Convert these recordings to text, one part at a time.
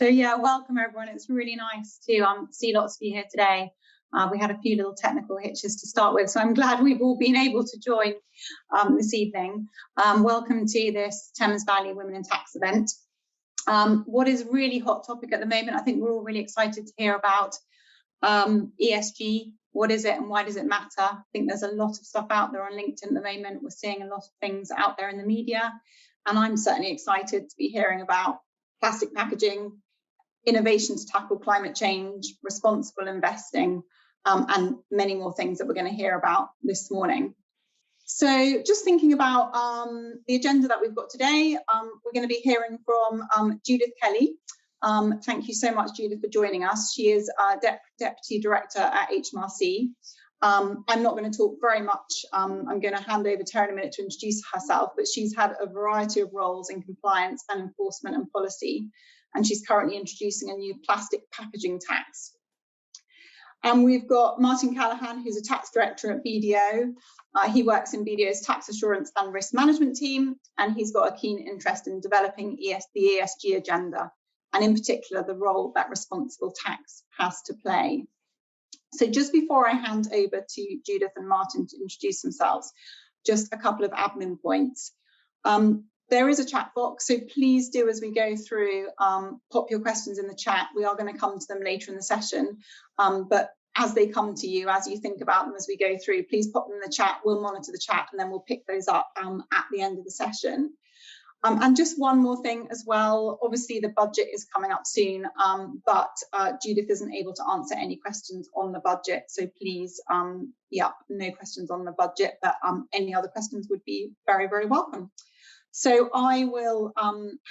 So yeah, welcome everyone. It's really nice to see lots of you here today. We had a few little technical hitches to start with, so I'm glad we've all been able to join this evening. Welcome to this Thames Valley Women in Tax event. What is a really hot topic at the moment, I think we're all really excited to hear about ESG. What is it and why does it matter? I think there's a lot of stuff out there on LinkedIn at the moment. We're seeing a lot of things out there in the media, and I'm certainly excited to be hearing about plastic packaging, innovation to tackle climate change, responsible investing, and many more things that we're going to hear about this morning. So just thinking about the agenda that we've got today, we're going to be hearing from Judith Kelly. Thank you so much, Judith, for joining us. She is Deputy Director at HMRC. I'm not going to talk very much. I'm going to hand over to her in a minute to introduce herself, but she's had a variety of roles in compliance and enforcement and policy, and she's currently introducing a new plastic packaging tax. And we've got Martin Callaghan, who's a tax director at BDO. He works in BDO's tax assurance and risk management team, and he's got a keen interest in developing the ESG agenda, and in particular, the role that responsible tax has to play. So just before I hand over to Judith and Martin to introduce themselves, just a couple of admin points. There is a chat box, so please do, as we go through, pop your questions in the chat. We are going to come to them later in the session, but as they come to you, as you think about them as we go through, please pop them in the chat. We'll monitor the chat and then we'll pick those up at the end of the session. And just one more thing as well, obviously the budget is coming up soon, but Judith isn't able to answer any questions on the budget. So please, no questions on the budget, but any other questions would be very, very welcome. So I will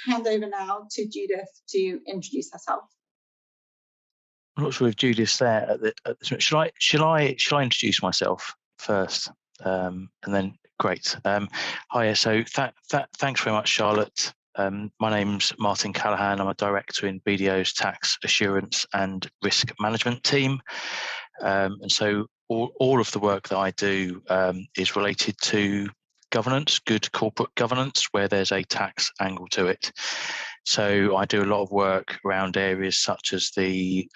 hand over now to Judith to introduce herself. I'm not sure if Judith's there at this moment. Shall I introduce myself first, and then great. Hiya. So thanks very much, Charlotte. My name's Martin Callaghan. I'm a director in BDO's tax assurance and risk management team, and so all of the work that I do is related to governance, good corporate governance, where there's a tax angle to it. So I do a lot of work around areas such as the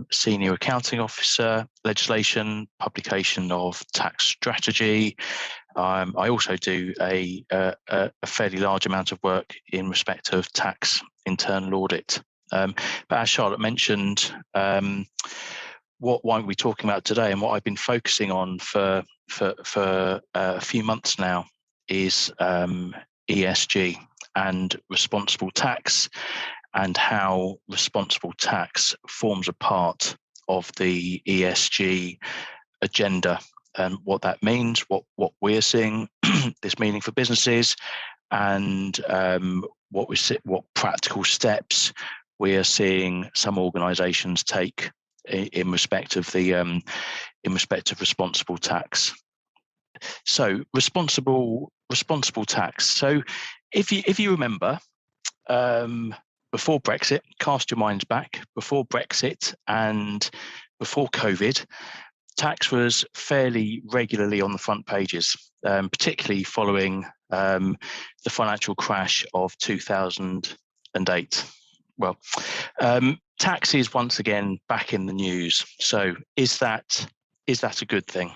senior accounting officer legislation, publication of tax strategy. I also do a fairly large amount of work in respect of tax internal audit. But as Charlotte mentioned, what we're talking about today and what I've been focusing on for a few months now is ESG and responsible tax, and how responsible tax forms a part of the ESG agenda, and what that means, what we're seeing this meaning for businesses, and what practical steps we are seeing some organisations take in respect of responsible tax. So responsible tax. So if you remember, before Brexit, cast your minds back, before Brexit and before COVID, tax was fairly regularly on the front pages, particularly following the financial crash of 2008. Well, tax is once again back in the news. So is that a good thing?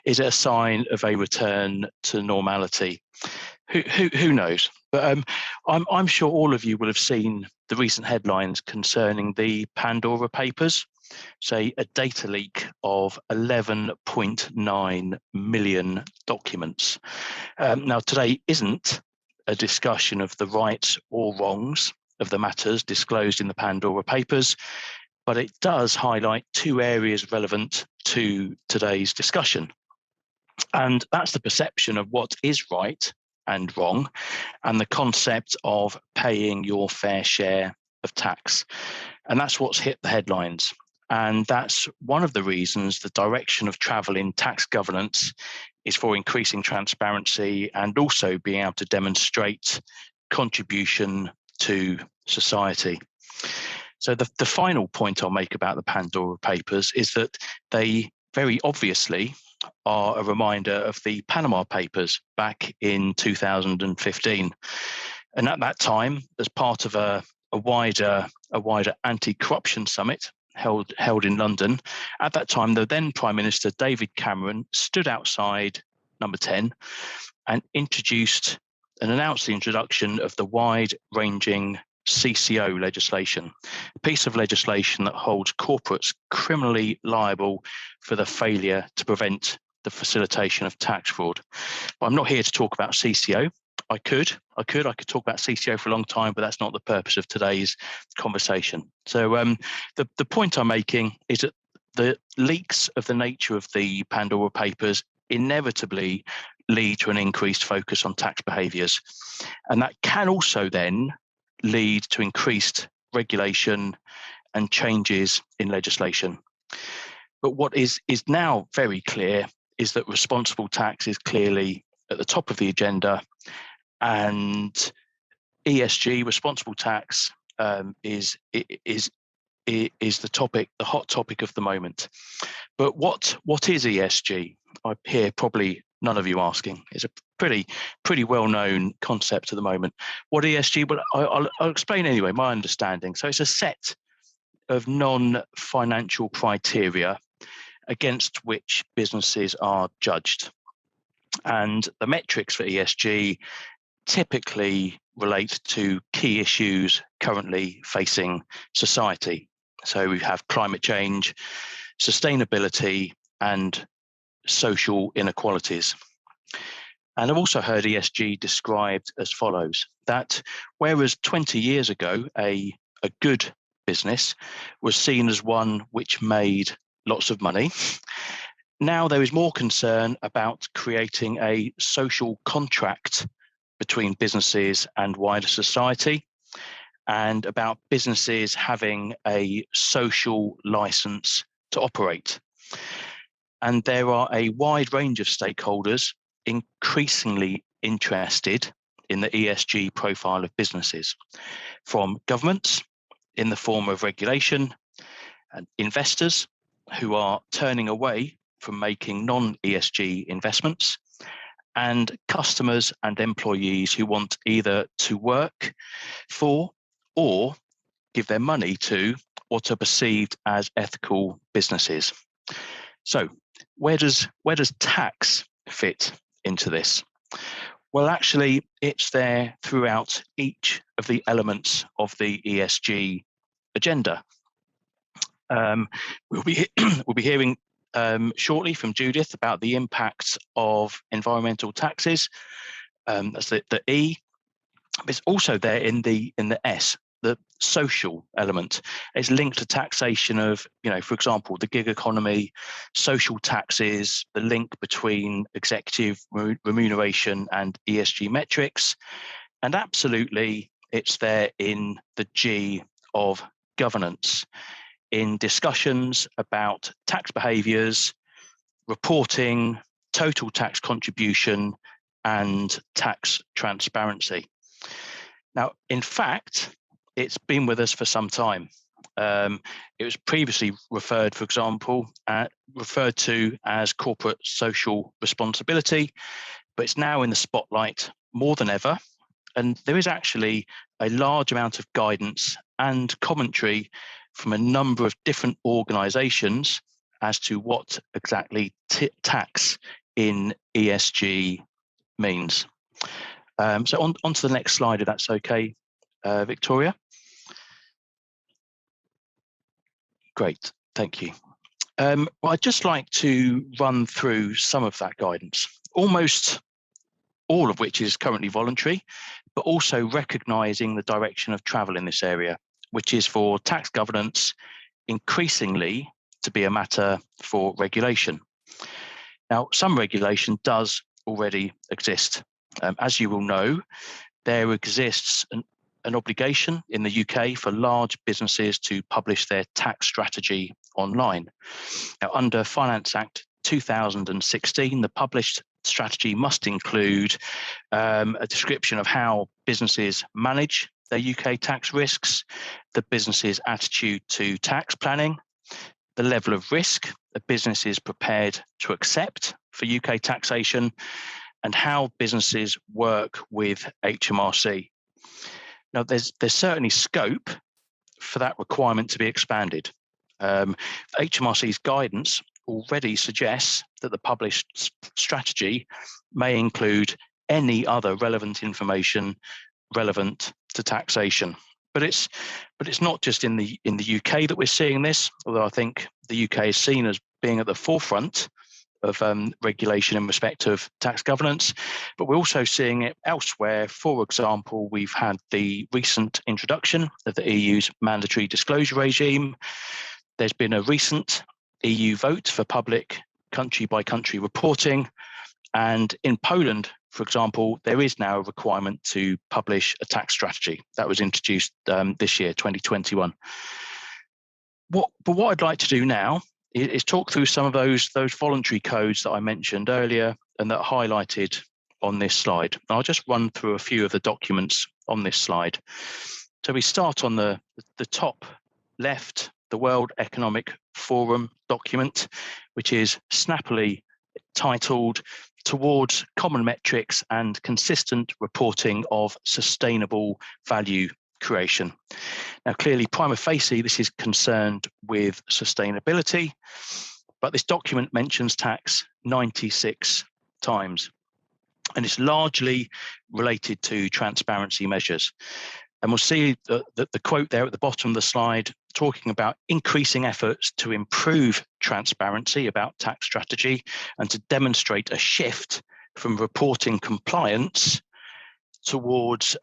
Is it a sign of a return to normality? Who knows? But I'm sure all of you will have seen the recent headlines concerning the Pandora Papers, say a data leak of 11.9 million documents. Now, today isn't a discussion of the rights or wrongs of the matters disclosed in the Pandora Papers, but it does highlight two areas relevant to today's discussion. And that's the perception of what is right and wrong, and the concept of paying your fair share of tax. And that's what's hit the headlines. And that's one of the reasons the direction of travel in tax governance is for increasing transparency and also being able to demonstrate contribution to society. So the final point I'll make about the Pandora Papers is that they very obviously are a reminder of the Panama Papers back in 2015. And at that time, as part of a a wider anti-corruption summit held in London. At that time, the then Prime Minister David Cameron stood outside Number 10 and introduced and announced the introduction of the wide-ranging CCO legislation, a piece of legislation that holds corporates criminally liable for the failure to prevent the facilitation of tax fraud. But I'm not here to talk about CCO. I could talk about CCO for a long time, but that's not the purpose of today's conversation. So the point I'm making is that the leaks of the nature of the Pandora Papers inevitably lead to an increased focus on tax behaviours, and that can also then lead to increased regulation and changes in legislation. But what is now very clear is that responsible tax is clearly at the top of the agenda, and ESG, responsible tax, is the hot topic of the moment. But what is ESG? I hear probably none of you asking. It's a pretty well-known concept at the moment. What ESG? Well, I'll explain anyway, my understanding. So it's a set of non-financial criteria against which businesses are judged. And the metrics for ESG typically relate to key issues currently facing society. So we have climate change, sustainability, and social inequalities. And I've also heard ESG described as follows, that whereas 20 years ago, a good business was seen as one which made lots of money, now there is more concern about creating a social contract between businesses and wider society, and about businesses having a social license to operate. And there are a wide range of stakeholders increasingly interested in the ESG profile of businesses, from governments in the form of regulation, and investors who are turning away from making non-ESG investments, and customers and employees who want either to work for or give their money to what are perceived as ethical businesses. So where does tax fit into this? Well, actually, it's there throughout each of the elements of the ESG agenda. We'll be hearing shortly from Judith about the impacts of environmental taxes. That's the E. It's also there in the S, the social element. It's linked to taxation of, for example, the gig economy, social taxes, the link between executive remuneration and ESG metrics. And absolutely, it's there in the G of governance, in discussions about tax behaviours, reporting, total tax contribution, and tax transparency. Now, in fact, it's been with us for some time. It was previously referred to as corporate social responsibility, but it's now in the spotlight more than ever. And there is actually a large amount of guidance and commentary from a number of different organisations as to what exactly tax in ESG means. So on to the next slide, if that's okay, Victoria. Great, thank you. Well, I'd just like to run through some of that guidance, almost all of which is currently voluntary, but also recognising the direction of travel in this area, which is for tax governance increasingly to be a matter for regulation. Now, some regulation does already exist. As you will know, there exists an obligation in the UK for large businesses to publish their tax strategy online. Now, under Finance Act 2016, the published strategy must include a description of how businesses manage their UK tax risks, the business's attitude to tax planning, the level of risk a business is prepared to accept for UK taxation, and how businesses work with HMRC. Now, there's certainly scope for that requirement to be expanded. HMRC's guidance already suggests that the published strategy may include any other relevant information relevant to taxation. But it's not just in the UK that we're seeing this, although I think the UK is seen as being at the forefront of regulation in respect of tax governance, but we're also seeing it elsewhere. For example, we've had the recent introduction of the EU's mandatory disclosure regime. There's been a recent EU vote for public country-by-country reporting, and in Poland, for example, there is now a requirement to publish a tax strategy that was introduced this year, 2021. But what I'd like to do now is talk through some of those voluntary codes that I mentioned earlier and that are highlighted on this slide. And I'll just run through a few of the documents on this slide. So we start on the top left, the World Economic Forum document, which is snappily titled "Towards Common Metrics and Consistent Reporting of Sustainable Value Creation." Now, clearly, prima facie, this is concerned with sustainability, but this document mentions tax 96 times, and it's largely related to transparency measures. And we'll see the quote there at the bottom of the slide talking about increasing efforts to improve transparency about tax strategy and to demonstrate a shift from reporting compliance towards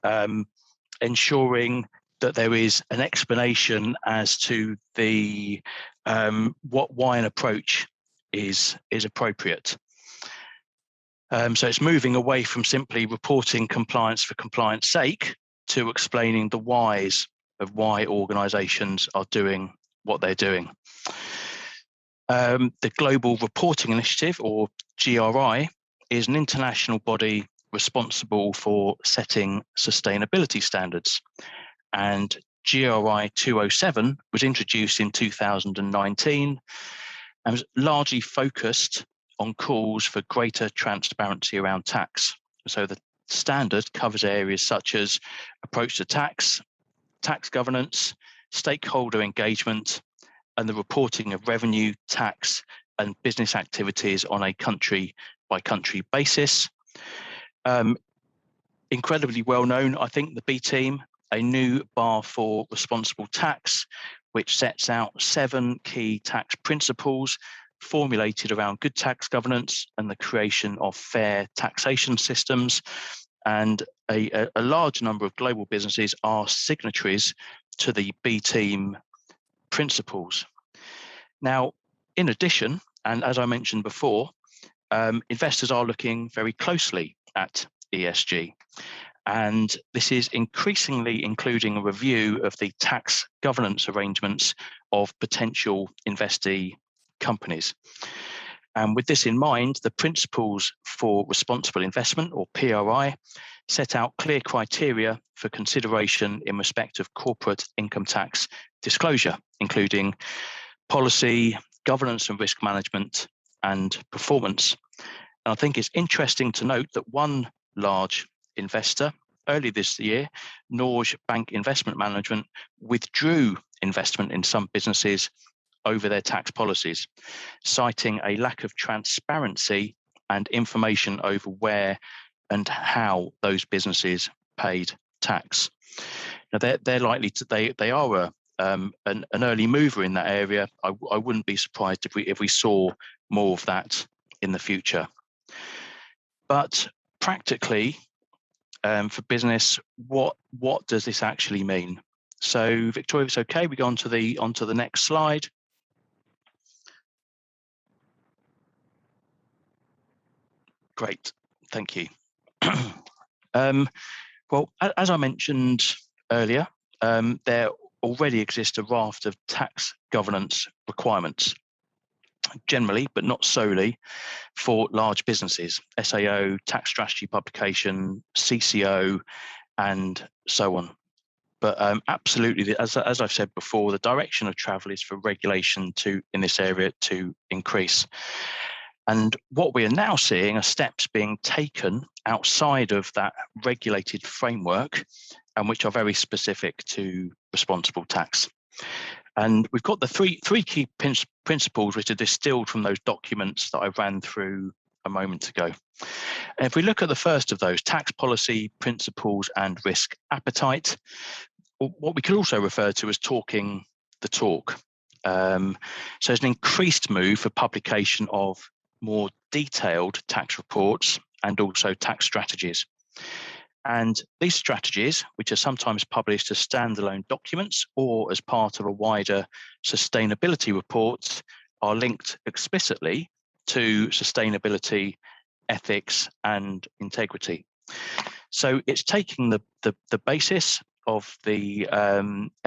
ensuring that there is an explanation as to the why an approach is appropriate. So it's moving away from simply reporting compliance for compliance sake to explaining the whys of why organisations are doing what they're doing. The Global Reporting Initiative, or GRI, is an international body responsible for setting sustainability standards. And GRI 207 was introduced in 2019 and was largely focused on calls for greater transparency around tax. So the standard covers areas such as approach to tax, tax governance, stakeholder engagement, and the reporting of revenue, tax, and business activities on a country-by-country basis. Incredibly well known, I think, the B team, a new bar for responsible tax, which sets out 7 key tax principles formulated around good tax governance and the creation of fair taxation systems. And a large number of global businesses are signatories to the B team principles. Now, in addition, and as I mentioned before, investors are looking very closely at ESG. And this is increasingly including a review of the tax governance arrangements of potential investee companies. And with this in mind, the Principles for Responsible Investment, or PRI, set out clear criteria for consideration in respect of corporate income tax disclosure, including policy, governance and risk management, and performance. And I think it's interesting to note that one large investor early this year, Norge Bank Investment Management, withdrew investment in some businesses over their tax policies, citing a lack of transparency and information over where and how those businesses paid tax. Now they're likely to they are an early mover in that area. I wouldn't be surprised if we saw more of that in the future. But practically, for business, what does this actually mean? So, Victoria, if it's okay, we go on to the next slide. Great, thank you. Well, as I mentioned earlier, there already exists a raft of tax governance requirements, generally, but not solely, for large businesses, SAO, tax strategy publication, CCO, and so on. But absolutely, as I've said before, the direction of travel is for regulation in this area to increase. And what we are now seeing are steps being taken outside of that regulated framework and which are very specific to responsible tax. And we've got the three key principles which are distilled from those documents that I ran through a moment ago. And if we look at the first of those, tax policy, principles and risk appetite, what we could also refer to as talking the talk. So there's an increased move for publication of more detailed tax reports and also tax strategies. And these strategies, which are sometimes published as standalone documents or as part of a wider sustainability report, are linked explicitly to sustainability, ethics, and integrity. So it's taking the basis of the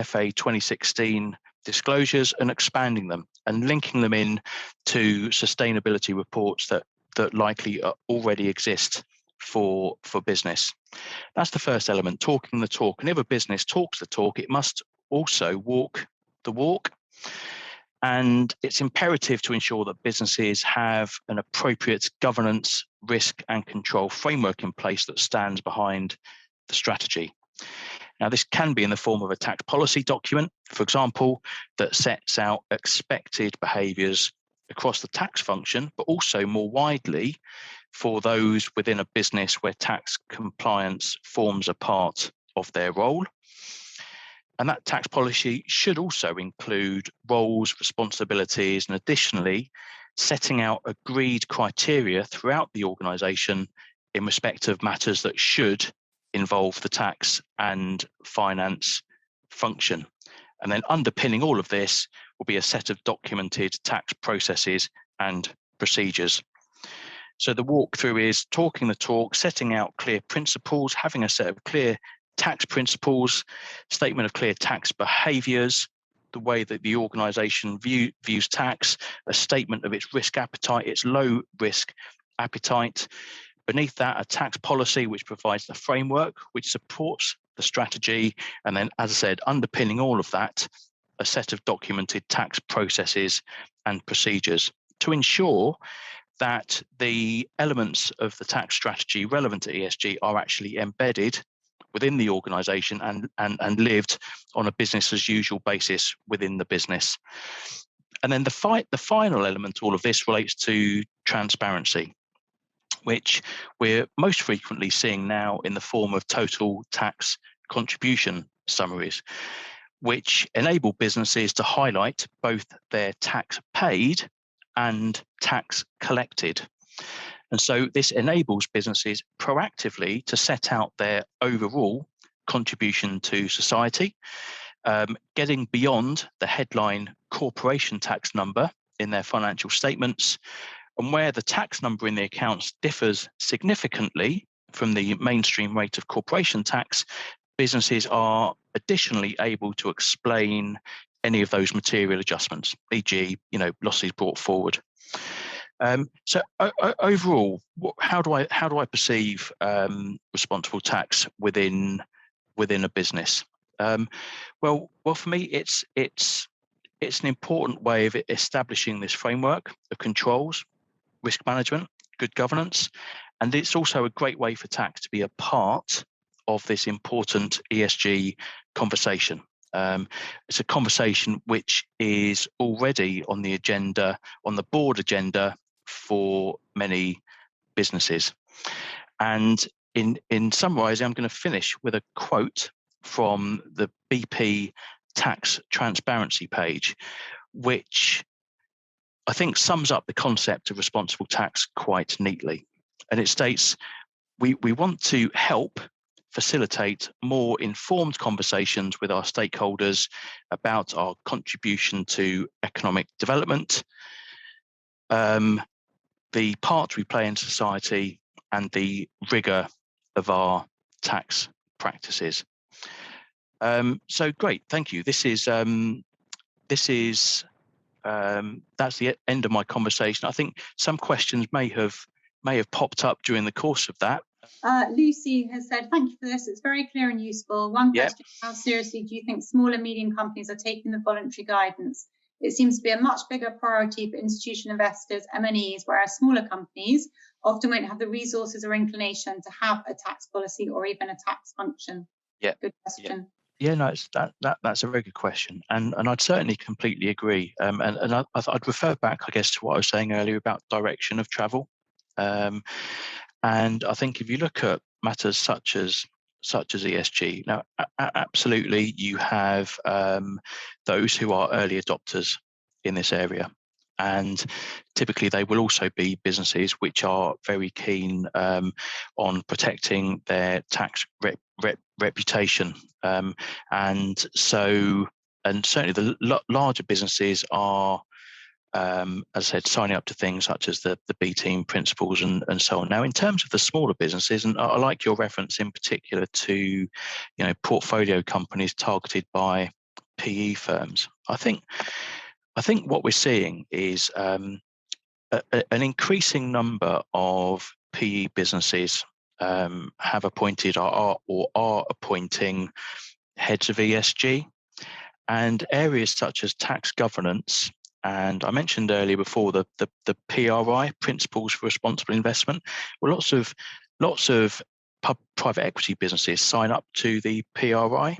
FA 2016 disclosures and expanding them and linking them in to sustainability reports that likely already exist for business. That's the first element, talking the talk. And if a business talks the talk, it must also walk the walk. And it's imperative to ensure that businesses have an appropriate governance, risk and control framework in place that stands behind the strategy. Now, this can be in the form of a tax policy document, for example, that sets out expected behaviours across the tax function, but also more widely for those within a business where tax compliance forms a part of their role. And that tax policy should also include roles, responsibilities, and additionally, setting out agreed criteria throughout the organisation in respect of matters that should involve the tax and finance function. And then underpinning all of this will be a set of documented tax processes and procedures. So the walkthrough is talking the talk, setting out clear principles, having a set of clear tax principles, statement of clear tax behaviours, the way that the organisation views tax, a statement of its risk appetite, its low risk appetite. Beneath that, a tax policy which provides the framework, which supports the strategy. And then, as I said, underpinning all of that, a set of documented tax processes and procedures to ensure that the elements of the tax strategy relevant to ESG are actually embedded within the organisation and lived on a business as usual basis within the business. And then the final element to all of this relates to transparency, which we're most frequently seeing now in the form of total tax contribution summaries, which enable businesses to highlight both their tax paid and tax collected. And so this enables businesses proactively to set out their overall contribution to society, getting beyond the headline corporation tax number in their financial statements. And where the tax number in the accounts differs significantly from the mainstream rate of corporation tax, businesses are additionally able to explain any of those material adjustments, e.g., losses brought forward. So overall, how do I perceive responsible tax within a business? Well, for me, it's an important way of establishing this framework of controls, risk management, good governance, and it's also a great way for tax to be a part of this important ESG conversation. It's a conversation which is already on the agenda, on the board agenda for many businesses. And in summarising, I'm going to finish with a quote from the BP tax transparency page, which I think sums up the concept of responsible tax quite neatly. And it states, we want to help facilitate more informed conversations with our stakeholders about our contribution to economic development, the part we play in society, and the rigour of our tax practices. So great, thank you. That's the end of my conversation. I think some questions may have popped up during the course of that. Lucy has said, thank you for this. It's very clear and useful. One question, how seriously do you think small and medium companies are taking the voluntary guidance? It seems to be a much bigger priority for institutional investors, M&Es, whereas smaller companies often won't have the resources or inclination to have a tax policy or even a tax function. Yeah. Good question. Yeah, no, that's a very good question, and I'd certainly completely agree. And I'd refer back, I guess, to what I was saying earlier about direction of travel. And I think if you look at matters such as ESG, now absolutely you have those who are early adopters in this area, and typically they will also be businesses which are very keen on protecting their tax reputation, and certainly the larger businesses are, as I said, signing up to things such as the B team principles and so on. Now, in terms of the smaller businesses, and I like your reference in particular to, portfolio companies targeted by PE firms. I think what we're seeing is an increasing number of PE businesses have appointed or are appointing heads of ESG, and areas such as tax governance. And I mentioned earlier before the PRI, Principles for Responsible Investment. Well, lots of private equity businesses sign up to the PRI.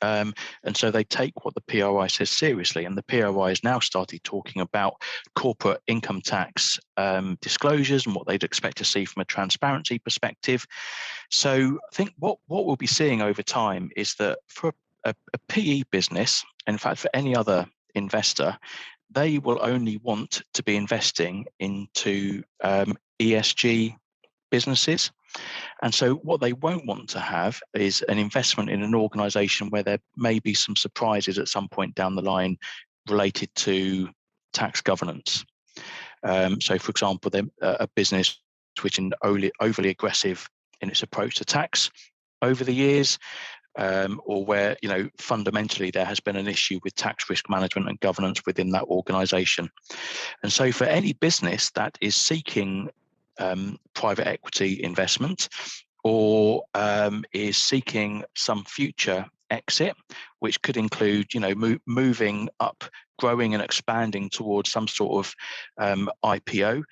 And so they take what the PRI says seriously, and the PRI has now started talking about corporate income tax disclosures and what they'd expect to see from a transparency perspective. So I think what we'll be seeing over time is that for a PE business, in fact for any other investor, they will only want to be investing into ESG businesses. And so what they won't want to have is an investment in an organization where there may be some surprises at some point down the line related to tax governance. So for example, a business which is overly aggressive in its approach to tax over the years, or where fundamentally there has been an issue with tax risk management and governance within that organization. And so for any business that is seeking private equity investment, or is seeking some future exit, which could include, moving up, growing and expanding towards some sort of IPO,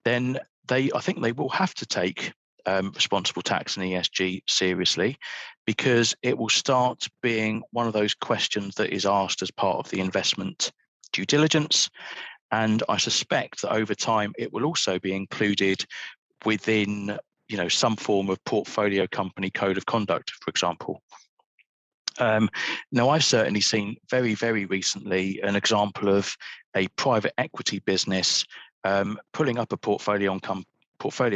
then I think they will have to take responsible tax and ESG seriously, because it will start being one of those questions that is asked as part of the investment due diligence. And I suspect that over time, it will also be included within, some form of portfolio company code of conduct, for example. Now, I've certainly seen very, very recently an example of a private equity business pulling up a portfolio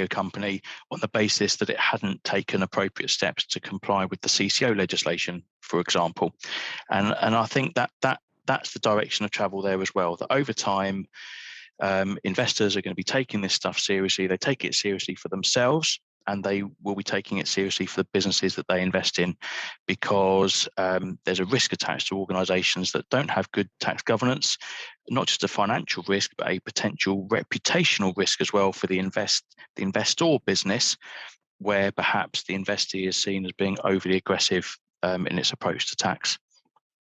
company on the basis that it hadn't taken appropriate steps to comply with the CCO legislation, for example. And I think that's the direction of travel there as well, that over time, investors are going to be taking this stuff seriously. They take it seriously for themselves, and they will be taking it seriously for the businesses that they invest in, because there's a risk attached to organizations that don't have good tax governance, not just a financial risk, but a potential reputational risk as well for the investor business, where perhaps the investee is seen as being overly aggressive in its approach to tax.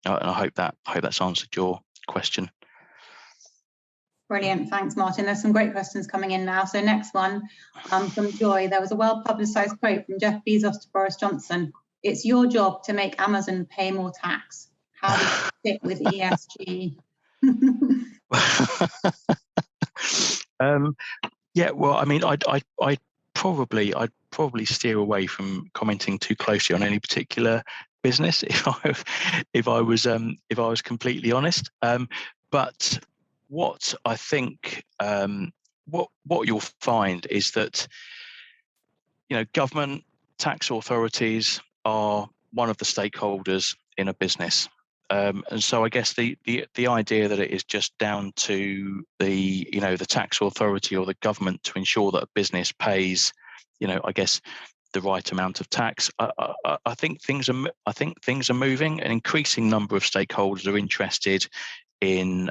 And I hope that's answered your question. Brilliant. Thanks, Martin. There's some great questions coming in now. So next one from Joy. There was a well-publicised quote from Jeff Bezos to Boris Johnson. "It's your job to make Amazon pay more tax." How does it fit with ESG? Yeah, well, I mean, I'd probably steer away from commenting too closely on any particular business if I was completely honest. But what I think what you'll find is that government, tax authorities are one of the stakeholders in a business. And so I guess the idea that it is just down to the tax authority or the government to ensure that a business pays, I guess, the right amount of tax. I think things are moving. An increasing number of stakeholders are interested in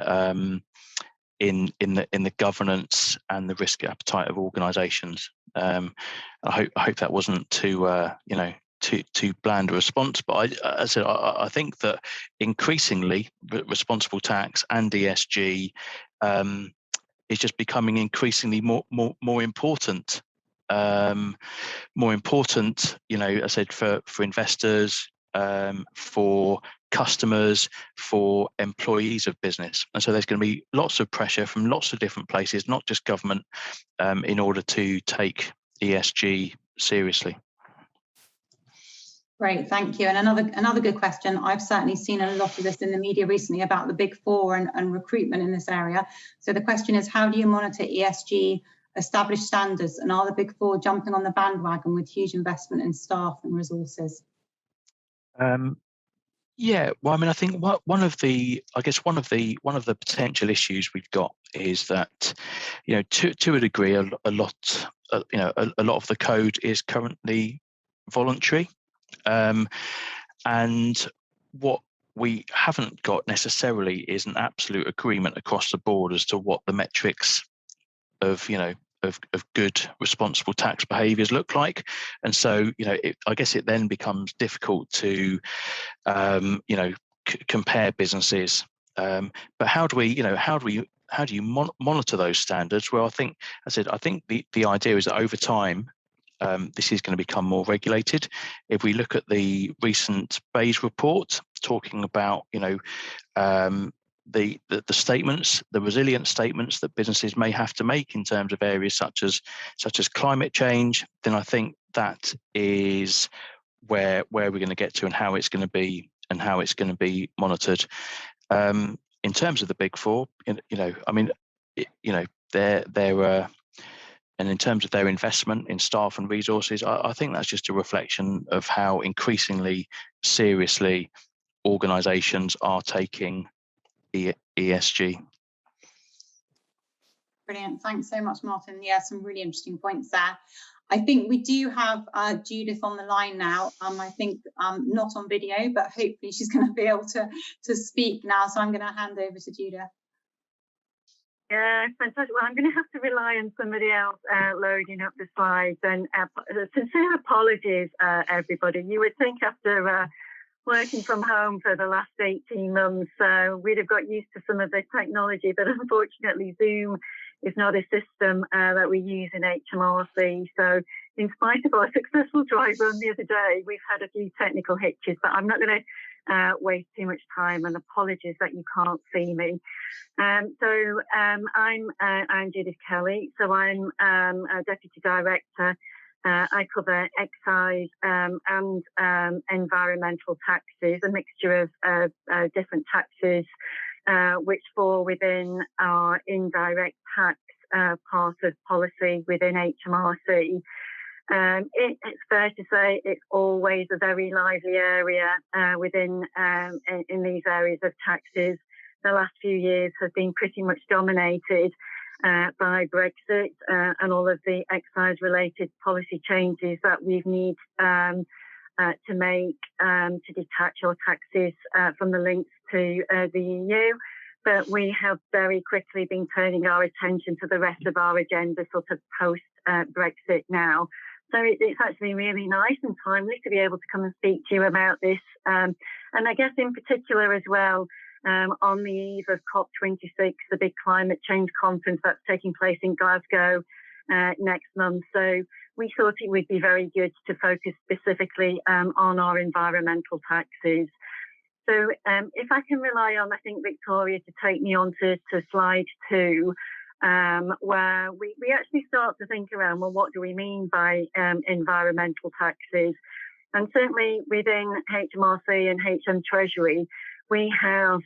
the governance and the risk appetite of organisations. I hope that wasn't too bland a response, but I think that increasingly responsible tax and ESG is just becoming increasingly more important. More important, I said, for investors, for customers, for employees of business. And so there's going to be lots of pressure from lots of different places, not just government, in order to take ESG seriously. Great, thank you. And another good question. I've certainly seen a lot of this in the media recently about the Big Four and recruitment in this area. So the question is, how do you monitor ESG established standards, and are the Big Four jumping on the bandwagon with huge investment in staff and resources? Yeah, well, I mean, I think one of the potential issues we've got is that, you know, to a degree, a lot of the code is currently voluntary. And what we haven't got necessarily is an absolute agreement across the board as to what the metrics of good responsible tax behaviours look like. And so, you know, I guess it then becomes difficult to compare businesses. But how do you monitor those standards? Well, I think the idea is that over time, this is going to become more regulated. If we look at the recent Beige report talking about, the statements, the resilient statements that businesses may have to make in terms of areas such as climate change, then I think that is where we're going to get to, and how it's going to be monitored. In terms of the Big Four, and in terms of their investment in staff and resources, I think that's just a reflection of how increasingly seriously organisations are taking ESG. Brilliant. Thanks so much, Martin. Yeah, some really interesting points there. I think we do have Judith on the line now. I think not on video, but hopefully she's going to be able to speak now. So I'm going to hand over to Judith. Yeah, fantastic. Well, I'm going to have to rely on somebody else loading up the slides. And sincere apologies, everybody. You would think after working from home for the last 18 months, we'd have got used to some of the technology, but unfortunately Zoom is not a system that we use in HMRC. So in spite of our successful dry run the other day, we've had a few technical hitches, but I'm not going to waste too much time, and apologies that you can't see me. I'm Judith Kelly. So I'm a Deputy Director. I cover excise and environmental taxes, a mixture of different taxes which fall within our indirect tax part of policy within HMRC. It's fair to say it's always a very lively area within in these areas of taxes. The last few years have been pretty much dominated by Brexit and all of the excise-related policy changes that we need to make to detach our taxes from the links to the EU. But we have very quickly been turning our attention to the rest of our agenda sort of post-Brexit now. So it's actually really nice and timely to be able to come and speak to you about this. And I guess in particular as well, on the eve of COP26, the big climate change conference that's taking place in Glasgow next month. So we thought it would be very good to focus specifically on our environmental taxes. So if I can rely on, I think, Victoria to take me on to slide 2, where we actually start to think around, well, what do we mean by environmental taxes? And certainly within HMRC and HM Treasury, we have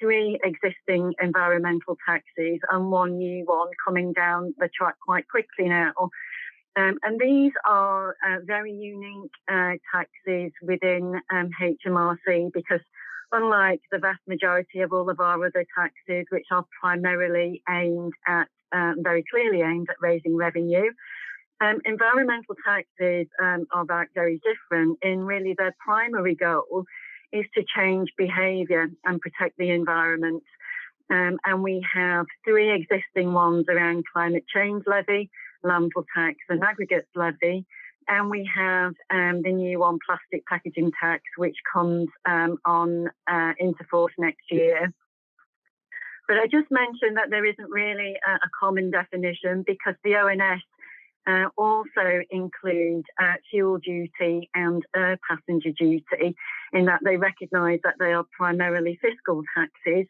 3 existing environmental taxes and 1 new one coming down the track quite quickly now. And these are very unique taxes within HMRC, because unlike the vast majority of all of our other taxes, which are primarily aimed at, very clearly aimed at raising revenue, environmental taxes are very different. In really their primary goal is to change behaviour and protect the environment. And we have 3 existing ones around climate change levy, landfill tax and aggregates levy. And we have the new one, plastic packaging tax, which comes into force next year. But I just mentioned that there isn't really a common definition, because the ONS also include fuel duty and air passenger duty, in that they recognise that they are primarily fiscal taxes,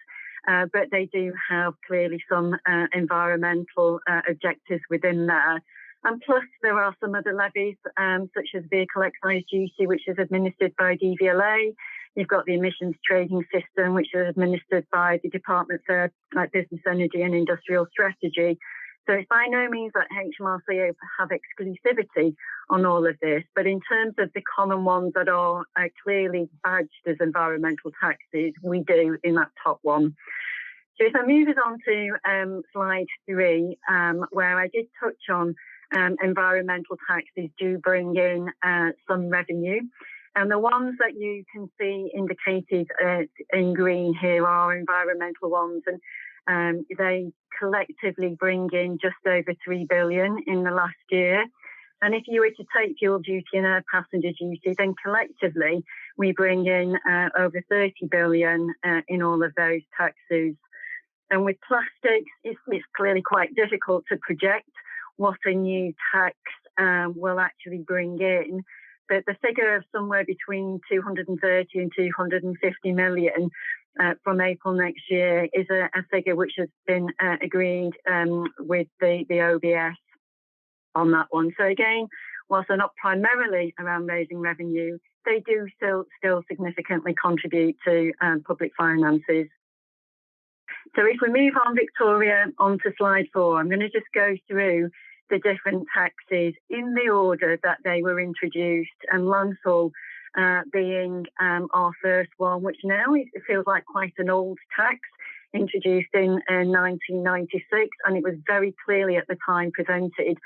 but they do have clearly some environmental objectives within there. And plus, there are some other levies, such as vehicle excise duty, which is administered by DVLA. You've got the emissions trading system, which is administered by the Department for Business, Energy and Industrial Strategy. So it's by no means that HMRC have exclusivity on all of this, but in terms of the common ones that are clearly badged as environmental taxes, we do in that top one. So if I move us on to slide 3, where I did touch on environmental taxes do bring in some revenue. And the ones that you can see indicated in green here are environmental ones, and they collectively bring in just over 3 billion in the last year. And if you were to take fuel duty and air passenger duty, then collectively we bring in over 30 billion in all of those taxes. And with plastics, it's clearly quite difficult to project what a new tax will actually bring in. But the figure of somewhere between 230 and 250 million from April next year is a figure which has been agreed with the OBS on that one. So again, whilst they're not primarily around raising revenue, they do still significantly contribute to public finances. So if we move on, Victoria, onto slide 4, I'm going to just go through the different taxes in the order that they were introduced, and landfill being our first one, which now it feels like quite an old tax, introduced in 1996, and it was very clearly at the time presented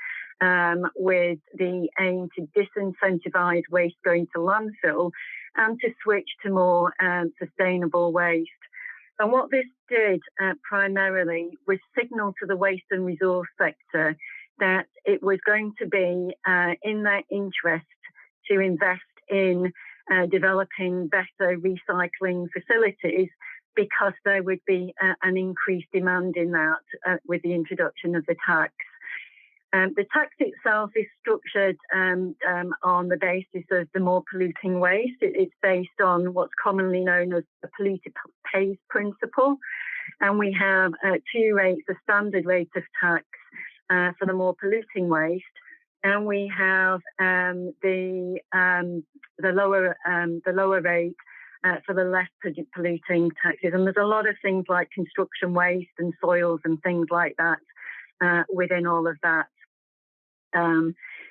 with the aim to disincentivise waste going to landfill and to switch to more sustainable waste. And what this did primarily was signal to the waste and resource sector that it was going to be in their interest to invest in developing better recycling facilities, because there would be an increased demand in that with the introduction of the tax. The tax itself is structured on the basis of the more polluting waste. It's based on what's commonly known as the polluter pays principle. And we have 2 rates, a standard rate of tax for the more polluting waste, and we have the lower rate for the less polluting taxes. And there's a lot of things like construction waste and soils and things like that within all of that.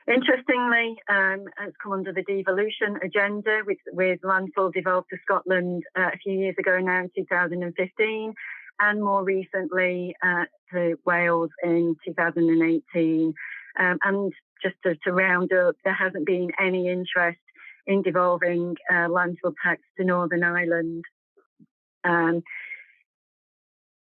Interestingly, it's come under the devolution agenda with landfill devolved to Scotland a few years ago now in 2015, and more recently to Wales in 2018. And just to round up, there hasn't been any interest in devolving landfill tax to Northern Ireland.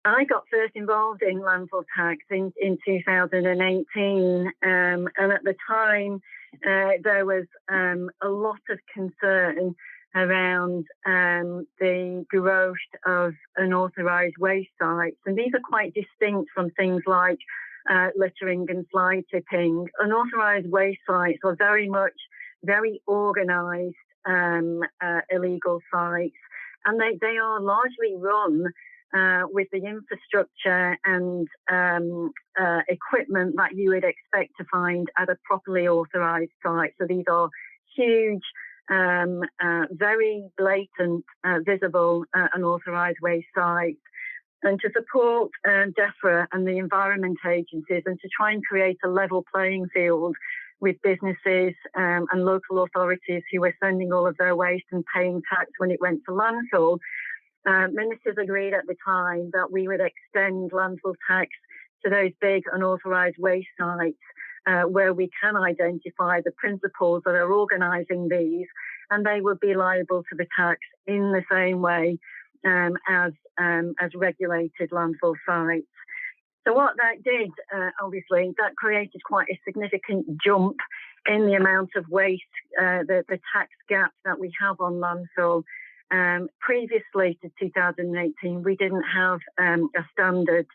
I got first involved in landfill tax in 2018, and at the time there was a lot of concern around the growth of unauthorised waste sites, and these are quite distinct from things like littering and fly tipping. Unauthorised waste sites are very much very organised illegal sites, and they are largely run with the infrastructure and equipment that you would expect to find at a properly authorised site. So these are huge, very blatant, visible unauthorised waste sites. And to support DEFRA and the environment agencies, and to try and create a level playing field with businesses and local authorities who were sending all of their waste and paying tax when it went to landfill, ministers agreed at the time that we would extend landfill tax to those big unauthorised waste sites where we can identify the principals that are organising these, and they would be liable to the tax in the same way as regulated landfill sites. So what that did, obviously, that created quite a significant jump in the amount of waste, the tax gap that we have on landfill. Previously to 2018, we didn't have a standard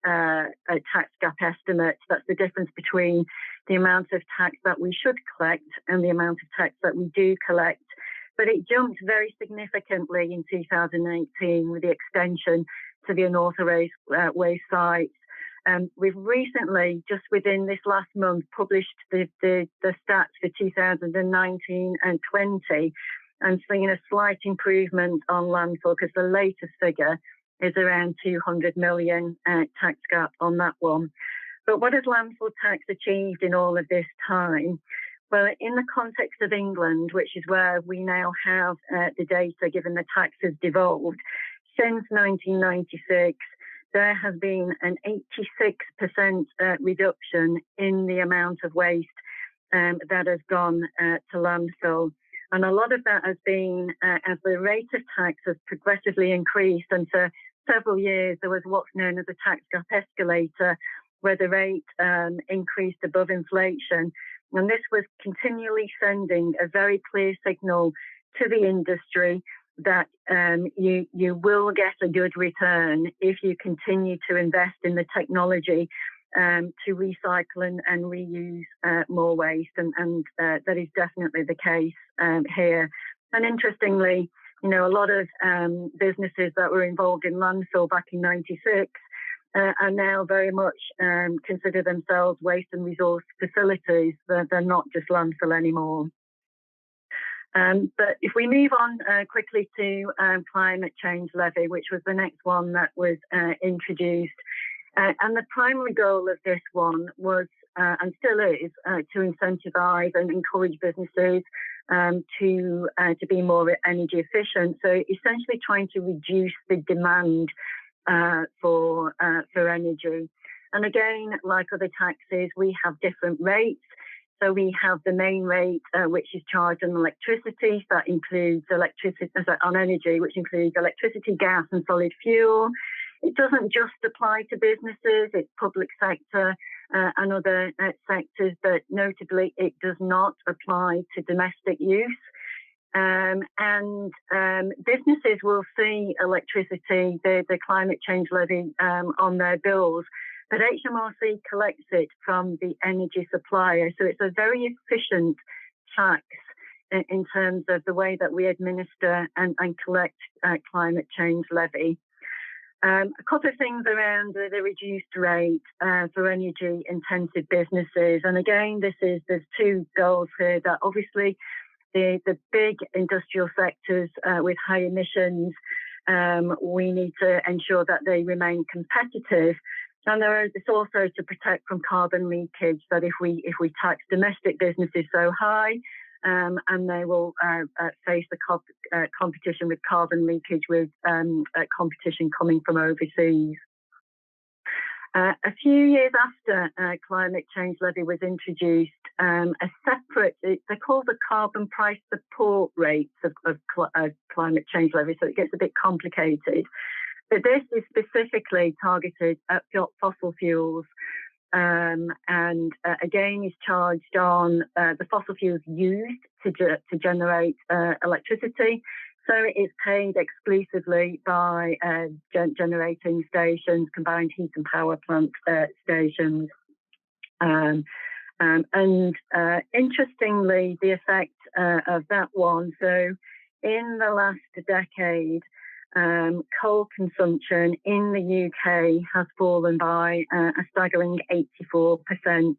tax gap estimates. That's the difference between the amount of tax that we should collect and the amount of tax that we do collect. But it jumped very significantly in 2018 with the extension to the unauthorised waste sites. We've recently, just within this last month, published the stats for 2019 and 20, and seeing a slight improvement on landfill, because the latest figure is around 200 million tax gap on that one. But what has landfill tax achieved in all of this time? Well, in the context of England, which is where we now have the data, given the tax has devolved, since 1996, there has been an 86% reduction in the amount of waste that has gone to landfill. And a lot of that has been as the rate of tax has progressively increased. And for several years, there was what's known as a tax gap escalator, where the rate increased above inflation. And this was continually sending a very clear signal to the industry that you will get a good return if you continue to invest in the technology to recycle and reuse more waste. And that is definitely the case here. And interestingly, a lot of businesses that were involved in landfill back in '96 are now very much consider themselves waste and resource facilities. They're not just landfill anymore. But if we move on quickly to climate change levy, which was the next one that was introduced, and the primary goal of this one was, and still is, to incentivise and encourage businesses to be more energy efficient. So essentially trying to reduce the demand for energy. And again, like other taxes, we have different rates. So we have the main rate, which is charged on electricity. So that includes on energy, which includes electricity, gas, and solid fuel. It doesn't just apply to businesses; it's public sector and other sectors. But notably, it does not apply to domestic use. And businesses will see electricity, the climate change levy, on their bills. But HMRC collects it from the energy supplier. So it's a very efficient tax in terms of the way that we administer and collect climate change levy. A couple of things around the reduced rate for energy intensive businesses. And again, there's two goals here, that obviously the big industrial sectors with high emissions, we need to ensure that they remain competitive. And it's also to protect from carbon leakage, that if we tax domestic businesses so high, and they will face the competition with carbon leakage with competition coming from overseas. A few years after climate change levy was introduced, a separate, they're called the carbon price support rates of climate change levy, so it gets a bit complicated. But this is specifically targeted at fossil fuels, and again is charged on the fossil fuels used to generate electricity. So it's paid exclusively by generating stations, combined heat and power plant stations. And interestingly, the effect of that one, so in the last decade, coal consumption in the UK has fallen by a staggering 84%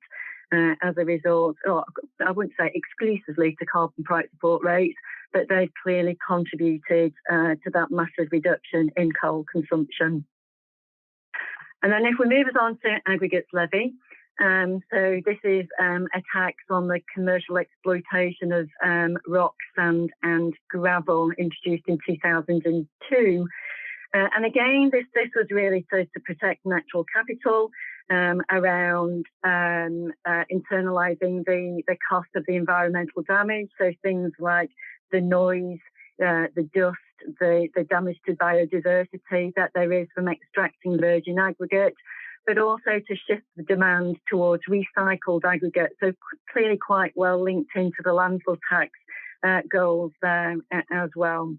as a result, or I wouldn't say exclusively to carbon price support rates, but they've clearly contributed to that massive reduction in coal consumption. And then if we move on to aggregates levy, so this is a tax on the commercial exploitation of rock, sand and gravel, introduced in 2002. And again, this was really to protect natural capital around internalising the cost of the environmental damage. So things like the noise, the dust, the damage to biodiversity that there is from extracting virgin aggregate, but also to shift the demand towards recycled aggregate. So clearly quite well linked into the landfill tax goals there as well.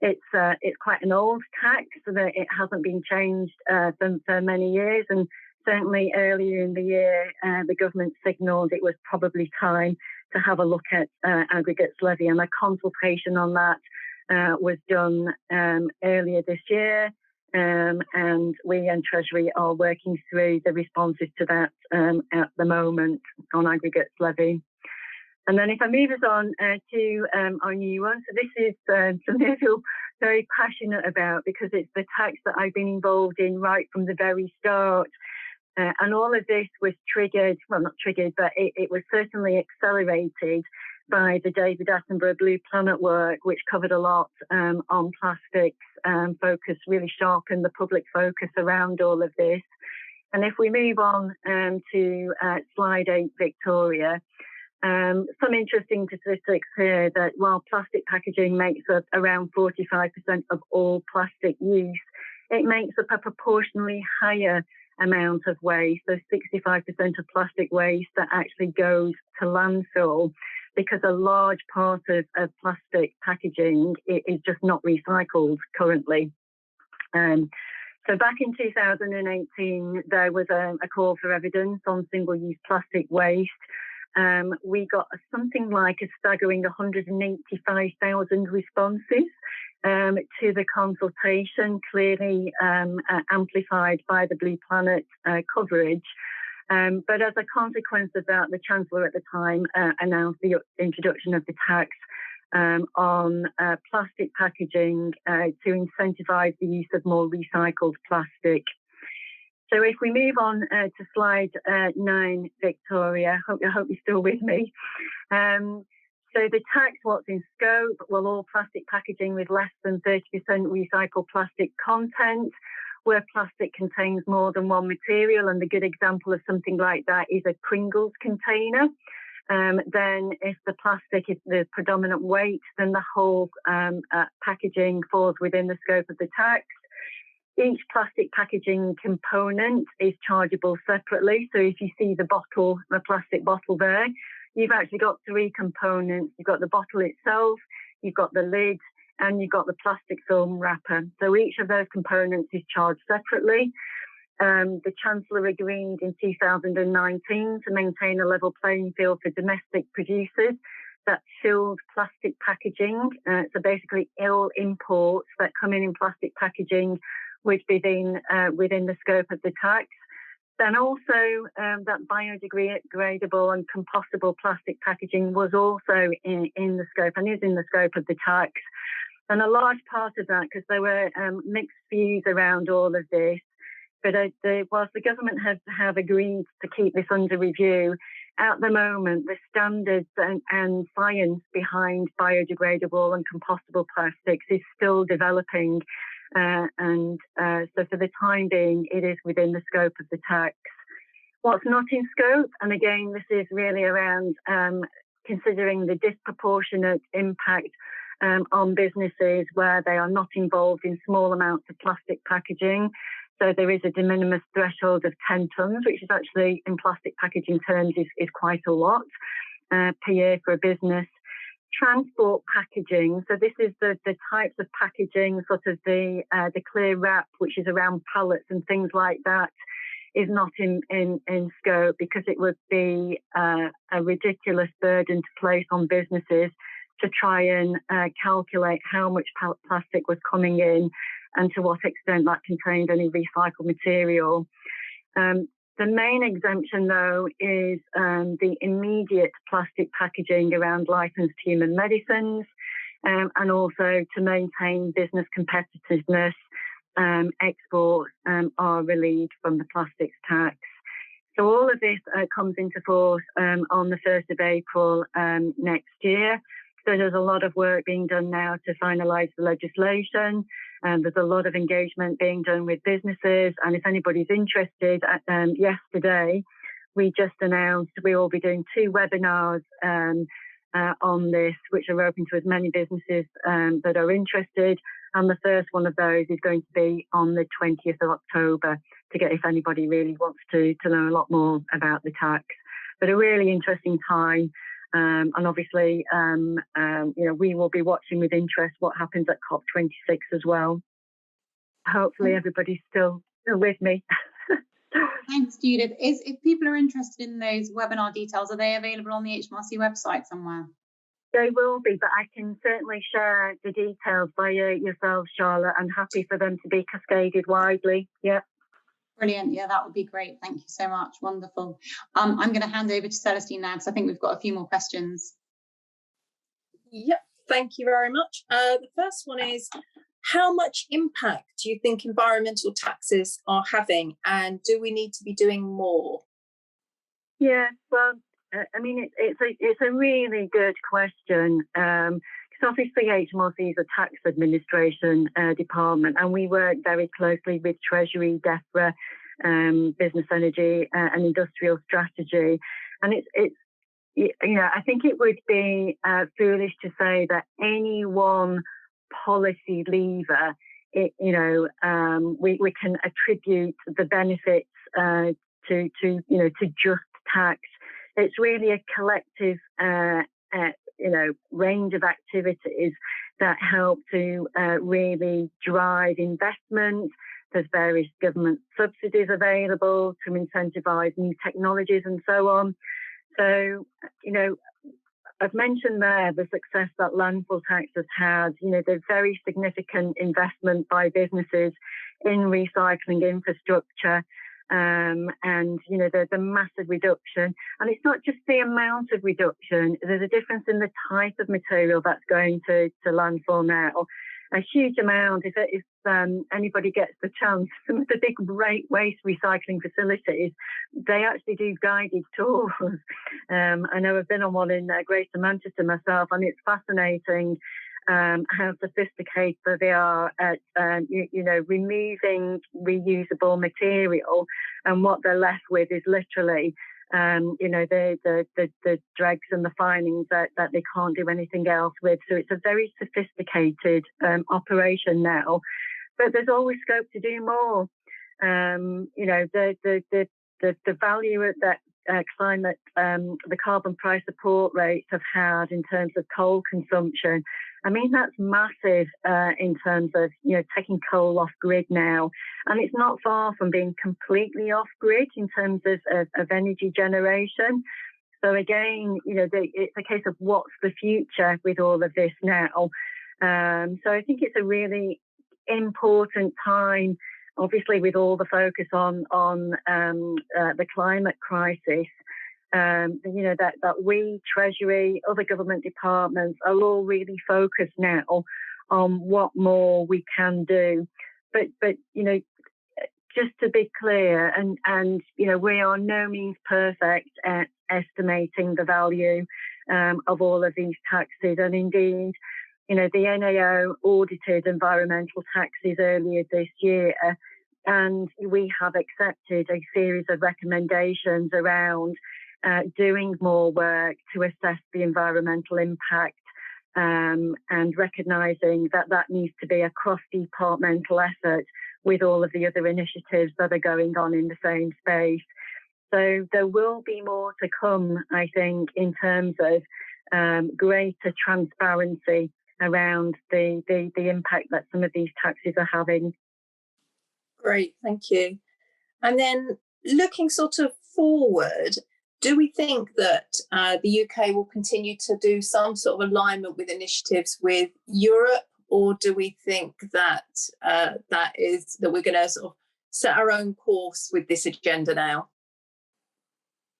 It's quite an old tax, so that it hasn't been changed for many years. And certainly earlier in the year, the government signalled it was probably time to have a look at aggregates levy, and a consultation on that was done earlier this year. And we and Treasury are working through the responses to that at the moment on aggregates levy. And then if I move us on to our new one, so this is something I feel very passionate about, because it's the tax that I've been involved in right from the very start. And all of this was triggered, well, not triggered, but it was certainly accelerated by the David Attenborough Blue Planet work, which covered a lot on plastics, really sharpened the public focus around all of this. And if we move on to slide 8, Victoria, some interesting statistics here that while plastic packaging makes up around 45% of all plastic use, it makes up a proportionally higher amount of waste, so 65% of plastic waste that actually goes to landfill, because a large part of plastic packaging is just not recycled currently. So back in 2018, there was a call for evidence on single-use plastic waste. We got something like a staggering 185,000 responses to the consultation, clearly amplified by the Blue Planet coverage. But as a consequence of that, the Chancellor at the time announced the introduction of the tax on plastic packaging to incentivise the use of more recycled plastic. So if we move on to slide 9, Victoria, I hope you're still with me. So the tax, what's in scope? Well, all plastic packaging with less than 30% recycled plastic content, where plastic contains more than one material. And the good example of something like that is a Pringles container. Then if the plastic is the predominant weight, then the whole packaging falls within the scope of the tax. Each plastic packaging component is chargeable separately. So if you see the bottle, the plastic bottle there, you've actually got 3 components. You've got the bottle itself, you've got the lid, and you've got the plastic film wrapper. So each of those components is charged separately. The Chancellor agreed in 2019 to maintain a level playing field for domestic producers that filled plastic packaging. So basically all imports that come in plastic packaging would be within the scope of the tax. Then also that biodegradable and compostable plastic packaging was also in the scope and is in the scope of the tax. And a large part of that, because there were mixed views around all of this, but whilst the government have agreed to keep this under review, at the moment the standards and science behind biodegradable and compostable plastics is still developing. So for the time being, it is within the scope of the tax. What's not in scope, and again, this is really around considering the disproportionate impact on businesses where they are not involved in small amounts of plastic packaging. So there is a de minimis threshold of 10 tonnes, which is actually in plastic packaging terms is quite a lot per year for a business. Transport packaging, so this is the types of packaging, sort of the clear wrap, which is around pallets and things like that, is not in scope, because it would be a ridiculous burden to place on businesses to try and calculate how much plastic was coming in and to what extent that contained any recycled material. The main exemption, though, is the immediate plastic packaging around licensed human medicines, and also to maintain business competitiveness, exports are relieved from the plastics tax. So all of this comes into force on the 1st of April next year. So there's a lot of work being done now to finalise the legislation. There's a lot of engagement being done with businesses. And if anybody's interested, yesterday we just announced we will be doing 2 webinars on this, which are open to as many businesses that are interested. And the first one of those is going to be on the 20th of October if anybody really wants to know a lot more about the tax. But a really interesting time. And obviously, we will be watching with interest what happens at COP26 as well. Hopefully everybody's still with me. Thanks, Judith. If people are interested in those webinar details, are they available on the HMRC website somewhere? They will be, but I can certainly share the details via yourself, Charlotte. I'm happy for them to be cascaded widely. Yeah. Brilliant. Yeah, that would be great. Thank you so much. Wonderful. I'm going to hand over to Celestine now because I think we've got a few more questions. Yep. Thank you very much. The first one is, how much impact do you think environmental taxes are having, and do we need to be doing more? Yeah, well, I mean, it's a really good question. Because obviously HMRC is a tax administration department, and we work very closely with Treasury, DEFRA, Business, Energy and Industrial Strategy. And I think it would be foolish to say that any one policy lever, we can attribute the benefits to just tax. It's really a collective, range of activities that help to really drive investment. There's various government subsidies available to incentivise new technologies and so on. So, I've mentioned there the success that landfill tax has had. The very significant investment by businesses in recycling infrastructure, and the massive reduction. And it's not just the amount of reduction. There's a difference in the type of material that's going to landfill now. A huge amount. If anybody gets the chance, some of the big waste recycling facilities, they actually do guided tours. I know I've been on one in Greater Manchester myself, and it's fascinating how sophisticated they are at removing reusable material, and what they're left with is literally the dregs and the finings that they can't do anything else with. So it's a very sophisticated operation now, but there's always scope to do more. The value that climate, the carbon price support rates have had in terms of coal consumption. I mean, that's massive in terms of, taking coal off grid now. And it's not far from being completely off grid in terms of energy generation. So again, it's a case of what's the future with all of this now. So I think it's a really important time, obviously, with all the focus on the climate crisis. That we, Treasury, other government departments are all really focused now on what more we can do. But just to be clear, and we are no means perfect at estimating the value of all of these taxes. And indeed, the NAO audited environmental taxes earlier this year, and we have accepted a series of recommendations around doing more work to assess the environmental impact, and recognising that needs to be a cross-departmental effort with all of the other initiatives that are going on in the same space. So there will be more to come, I think, in terms of greater transparency around the impact that some of these taxes are having. Great, thank you. And then looking sort of forward, do we think that the UK will continue to do some sort of alignment with initiatives with Europe, or do we think that we're going to sort of set our own course with this agenda now?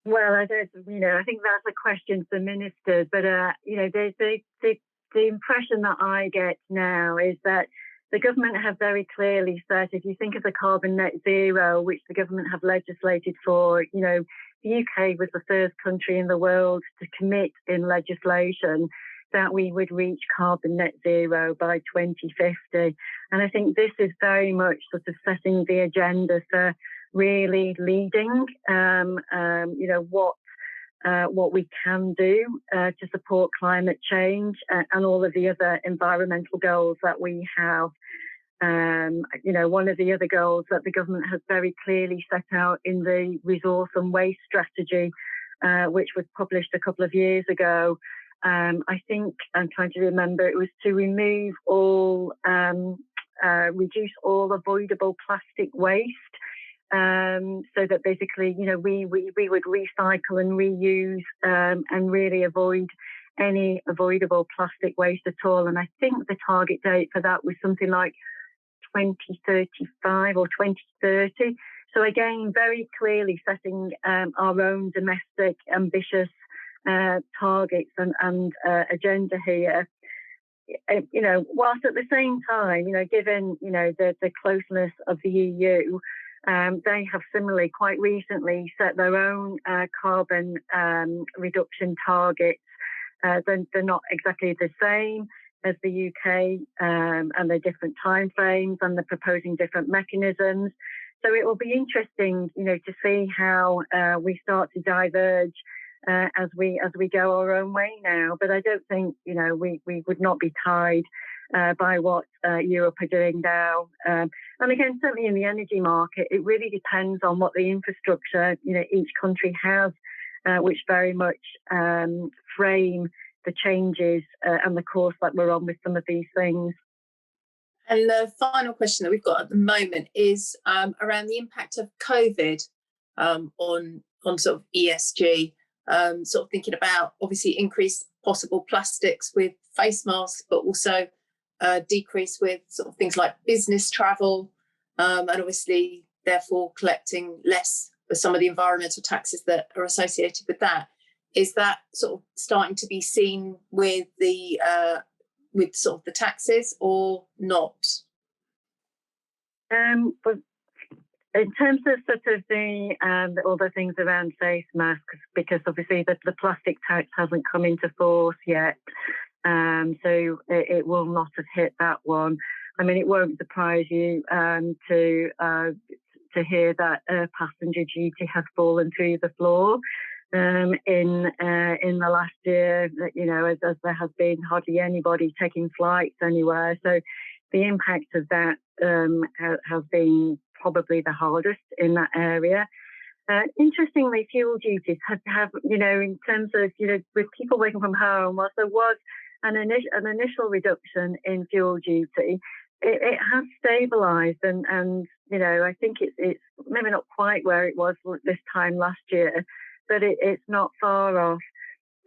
Well, I think that's a question for ministers, but the impression that I get now is that the government have very clearly said, if you think of the carbon net zero, which the government have legislated for, the UK was the first country in the world to commit in legislation that we would reach carbon net zero by 2050. And I think this is very much sort of setting the agenda for really leading, what we can do to support climate change and all of the other environmental goals that we have. One of the other goals that the government has very clearly set out in the resource and waste strategy which was published a couple of years ago. I think I'm trying to remember, it was to remove all, reduce all avoidable plastic waste. So that basically, we would recycle and reuse and really avoid any avoidable plastic waste at all. And I think the target date for that was something like 2035 or 2030. So again, very clearly setting our own domestic ambitious targets and agenda here. Whilst at the same time, given the closeness of the EU, they have similarly quite recently set their own carbon reduction targets. They're not exactly the same as the UK, and they're different timeframes, and they're proposing different mechanisms. So it will be interesting, to see how we start to diverge as we go our own way now. But I don't think, we would not be tied by what Europe are doing now. And again, certainly in the energy market, it really depends on what the infrastructure, each country has, which very much frame the changes and the course that we're on with some of these things. And the final question that we've got at the moment is around the impact of COVID on sort of ESG, sort of thinking about obviously increased possible plastics with face masks, but also decrease with sort of things like business travel, and obviously therefore collecting less for some of the environmental taxes that are associated with that. Is that sort of starting to be seen with the with sort of the taxes or not? But in terms of sort of the all the things around face masks, because obviously the plastic tax hasn't come into force yet, so it will not have hit that one. I mean, it won't surprise you to hear that passenger duty has fallen through the floor in the last year. As there has been hardly anybody taking flights anywhere, so the impact of that has been probably the hardest in that area. Interestingly, fuel duties have in terms of with people working from home, whilst there was an initial reduction in fuel duty, it has stabilised, and I think it's maybe not quite where it was this time last year, but it's not far off.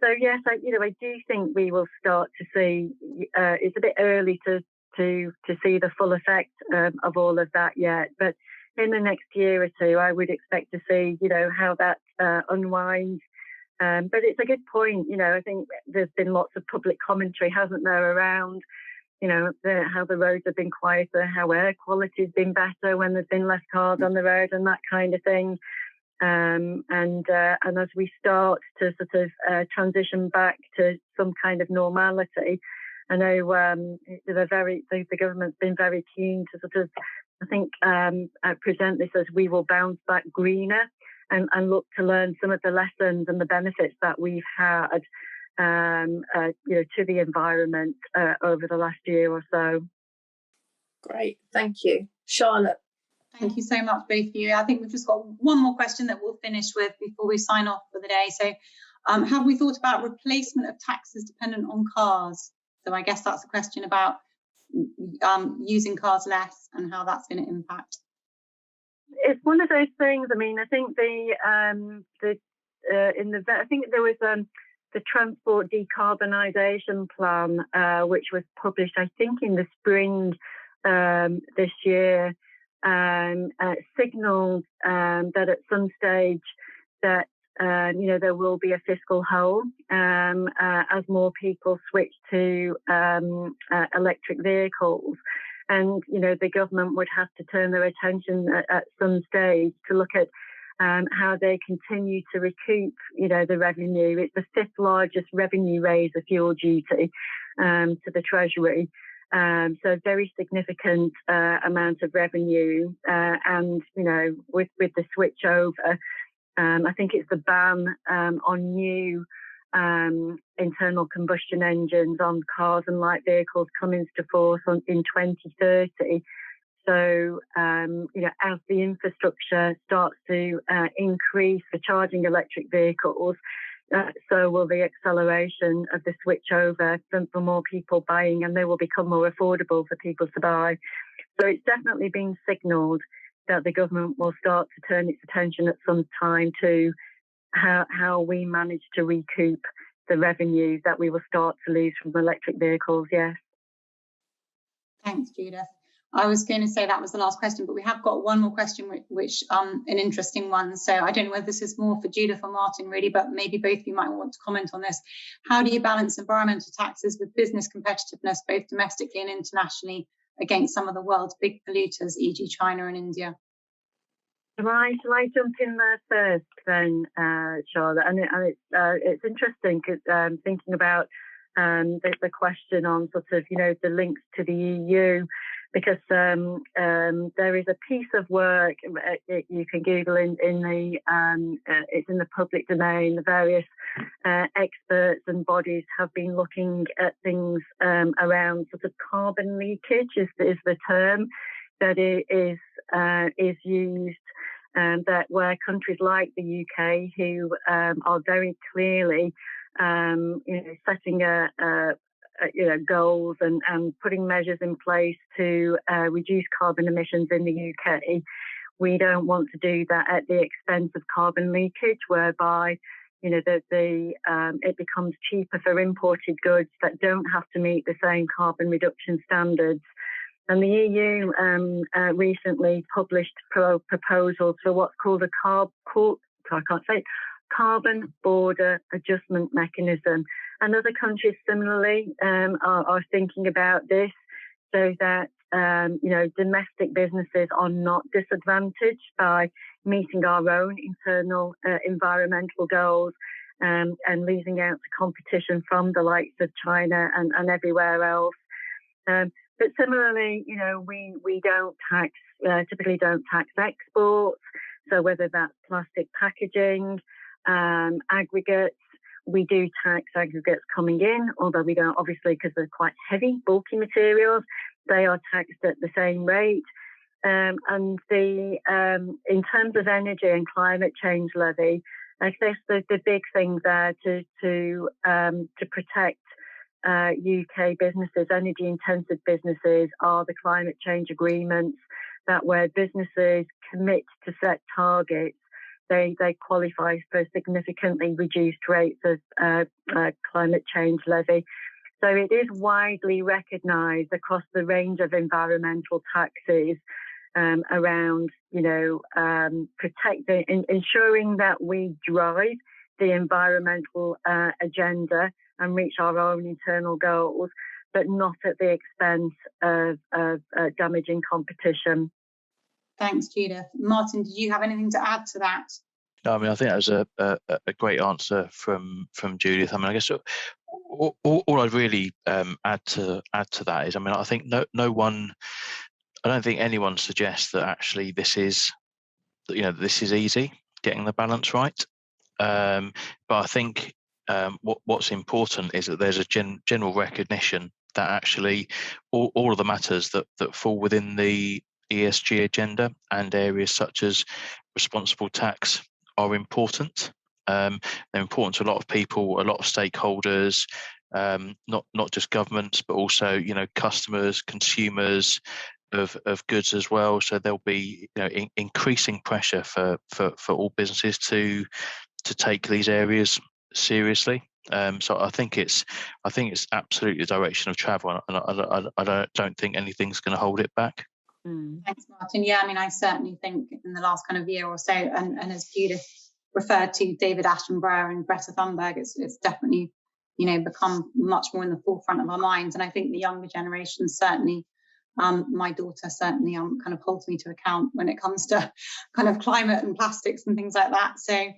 So yes, I do think we will start to see. It's a bit early to see the full effect of all of that yet, but in the next year or two, I would expect to see how that unwinds. But it's a good point. I think there's been lots of public commentary, hasn't there, around how the roads have been quieter, how air quality has been better when there's been less cars on the road, and that kind of thing. And as we start to sort of transition back to some kind of normality, I know the government's been very keen to sort of, I think, present this as we will bounce back greener, and look to learn some of the lessons and the benefits that we've had, to the environment over the last year or so. Great, thank you, Charlotte. Thank you so much, both of you. I think we've just got one more question that we'll finish with before we sign off for the day. So, have we thought about replacement of taxes dependent on cars? So I guess that's a question about using cars less and how that's going to impact. It's one of those things. I mean, I think I think there was the Transport Decarbonisation Plan, which was published, I think, in the spring this year, signalled that at some stage that there will be a fiscal hole as more people switch to electric vehicles. And, the government would have to turn their attention at some stage to look at how they continue to recoup, the revenue. It's the fifth largest revenue raiser, fuel duty, to the Treasury. So very significant amount of revenue. And, with the switch over, I think it's the ban on new internal combustion engines on cars and light vehicles coming into force in 2030. So, as the infrastructure starts to increase for charging electric vehicles, so will the acceleration of the switch over for more people buying, and they will become more affordable for people to buy. So it's definitely been signalled that the government will start to turn its attention at some time to how we manage to recoup the revenue that we will start to lose from electric vehicles, yes. Thanks, Judith. I was going to say that was the last question, but we have got one more question, which an interesting one. So I don't know whether this is more for Judith or Martin, really, but maybe both of you might want to comment on this. How do you balance environmental taxes with business competitiveness, both domestically and internationally, against some of the world's big polluters, e.g. China and India? Shall I jump in there first then, Charlotte? And it's interesting because thinking about the question on sort of, the links to the EU, because there is a piece of work you can Google in the it's in the public domain. The various experts and bodies have been looking at things around sort of carbon leakage is the term that is used. That where countries like the UK, who are very clearly, setting goals and putting measures in place to reduce carbon emissions in the UK, we don't want to do that at the expense of carbon leakage, whereby it becomes cheaper for imported goods that don't have to meet the same carbon reduction standards. And the EU recently published proposals for what's called a carbon border adjustment mechanism. And other countries similarly are thinking about this so that, domestic businesses are not disadvantaged by meeting our own internal environmental goals and losing out to competition from the likes of China and everywhere else. But similarly, we don't typically don't tax exports. So whether that's plastic packaging, aggregates, we do tax aggregates coming in, although we don't, obviously, because they're quite heavy, bulky materials. They are taxed at the same rate. And in terms of energy and climate change levy, I guess the big thing there to protect UK businesses, energy-intensive businesses, are the climate change agreements, that where businesses commit to set targets, they qualify for significantly reduced rates of climate change levy. So it is widely recognised across the range of environmental taxes around, ensuring that we drive the environmental agenda and reach our own internal goals, but not at the expense of damaging competition. Thanks, Judith. Martin, did you have anything to add to that? No, I mean, I think that was a great answer from Judith. I mean, I guess all I'd really add to that is, I mean, I think no one, I don't think anyone suggests that actually this is easy, getting the balance right. But I think what's important is that there's a general recognition that actually all of the matters that fall within the ESG agenda and areas such as responsible tax are important. They're important to a lot of people, a lot of stakeholders, not just governments, but also customers, consumers of goods as well. So there'll be increasing pressure for all businesses to take these areas seriously. So I think it's absolutely the direction of travel, and I don't think anything's going to hold it back. Thanks, Martin. Yeah, I mean, I certainly think in the last kind of year or so, and as Judith referred to David Attenborough and Greta Thunberg, it's definitely become much more in the forefront of our minds. And I think the younger generation certainly, my daughter certainly kind of holds me to account when it comes to kind of climate and plastics and things like that. So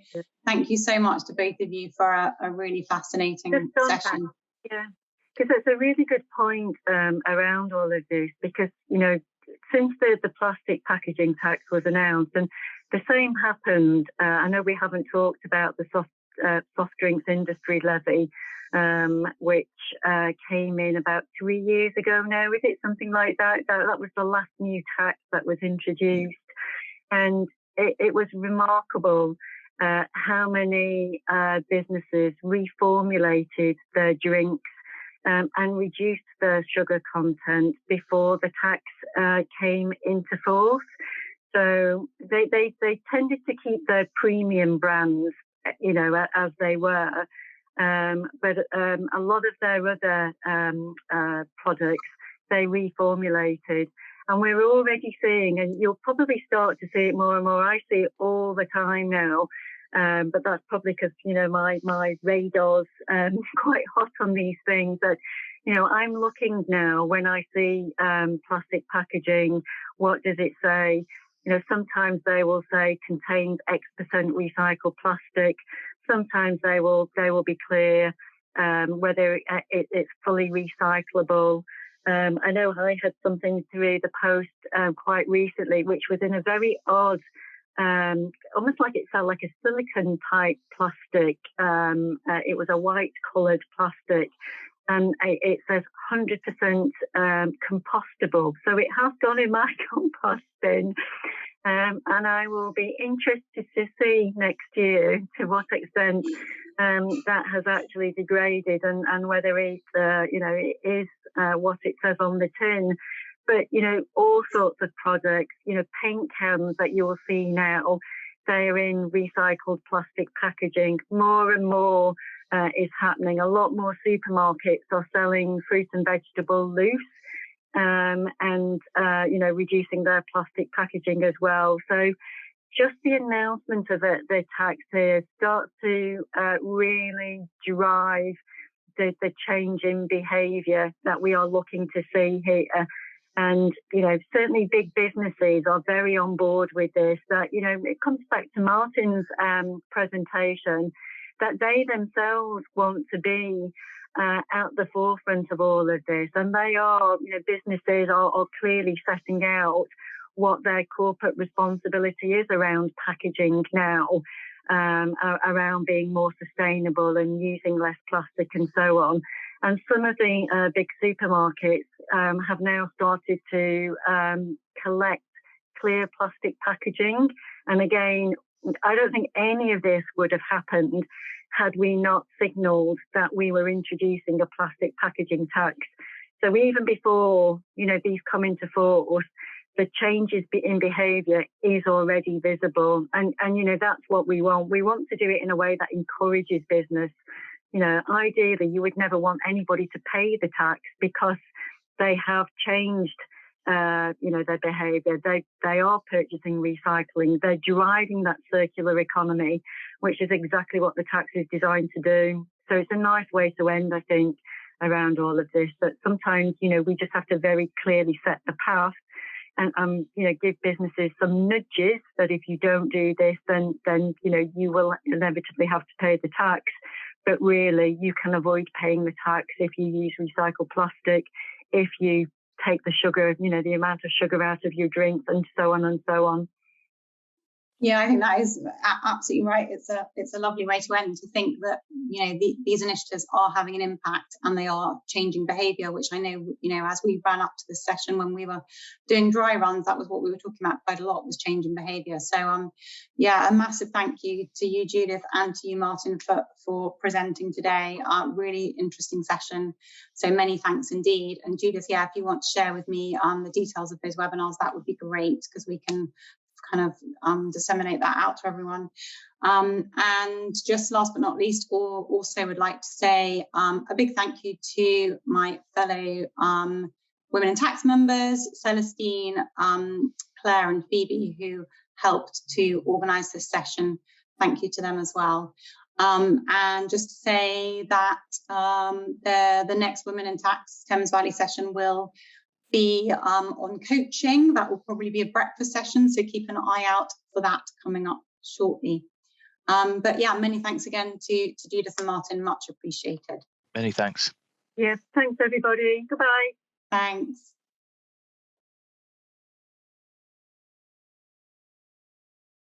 thank you so much to both of you for a really fascinating session. Yeah, because it's a really good point around all of this, because since the plastic packaging tax was announced, and the same happened, I know we haven't talked about the soft drinks industry levy, which came in about 3 years ago now. Is it something like that? That was the last new tax that was introduced. And it was remarkable how many businesses reformulated their drinks and reduced their sugar content before the tax came into force. So they tended to keep their premium brands, you know, as they were, but a lot of their other products they reformulated. And we're already seeing, and you'll probably start to see it more and more. I see it all the time now, but that's probably because, you know, my radar's quite hot on these things. But, you know, I'm looking now when I see plastic packaging, what does it say? You know, sometimes they will say contains X% recycled plastic. Sometimes they will be clear whether it's fully recyclable. I know I had something through the post quite recently, which was in a very odd, almost like it felt like a silicone type plastic. It was a white coloured plastic, and it says 100% compostable. So it has gone in my compost bin. And I will be interested to see next year to what extent that has actually degraded and whether it, you know, it is what it says on the tin. But, you know, all sorts of products, you know, paint cans that you'll see now, they're in recycled plastic packaging. More and more is happening. A lot more supermarkets are selling fruit and vegetable loose. And you know, reducing their plastic packaging as well. So just the announcement of the tax here starts to really drive the change in behaviour that we are looking to see here. And, you know, certainly big businesses are very on board with this. That, you know, it comes back to Martin's presentation, that they themselves want to be at the forefront of all of this, and they are, you know, businesses are clearly setting out what their corporate responsibility is around packaging now, around being more sustainable and using less plastic and so on. And some of the big supermarkets have now started to collect clear plastic packaging. And again, I don't think any of this would have happened had we not signalled that we were introducing a plastic packaging tax. So even before, you know, these come into force, the changes in behaviour is already visible. And, you know, that's what we want. We want to do it in a way that encourages business. You know, ideally, you would never want anybody to pay the tax because they have changed you know, their behaviour. They are purchasing recycling. They're driving that circular economy, which is exactly what the tax is designed to do. So it's a nice way to end, I think, around all of this. But sometimes, you know, we just have to very clearly set the path and you know, give businesses some nudges that if you don't do this, then you know, you will inevitably have to pay the tax. But really, you can avoid paying the tax if you use recycled plastic, if you take the sugar, you know, the amount of sugar out of your drinks, and so on and so on. Yeah, I think that is absolutely right. It's a lovely way to end, to think that, you know, these initiatives are having an impact and they are changing behaviour, which I know, you know, as we ran up to this session when we were doing dry runs, that was what we were talking about quite a lot, was changing behaviour. So yeah, a massive thank you to you, Judith, and to you, Martin, for presenting today. Really interesting session. So many thanks indeed. And Judith, yeah, if you want to share with me the details of those webinars, that would be great, because we can kind of disseminate that out to everyone. And just last but not least, also would like to say a big thank you to my fellow Women in Tax members, Celestine, Claire and Phoebe, who helped to organise this session. Thank you to them as well. And just to say that the next Women in Tax Thames Valley session will be on coaching. That will probably be a breakfast session, so keep an eye out for that coming up shortly. But yeah, many thanks again to Judith and Martin, much appreciated. Many thanks. Yes, thanks everybody. Goodbye. Thanks.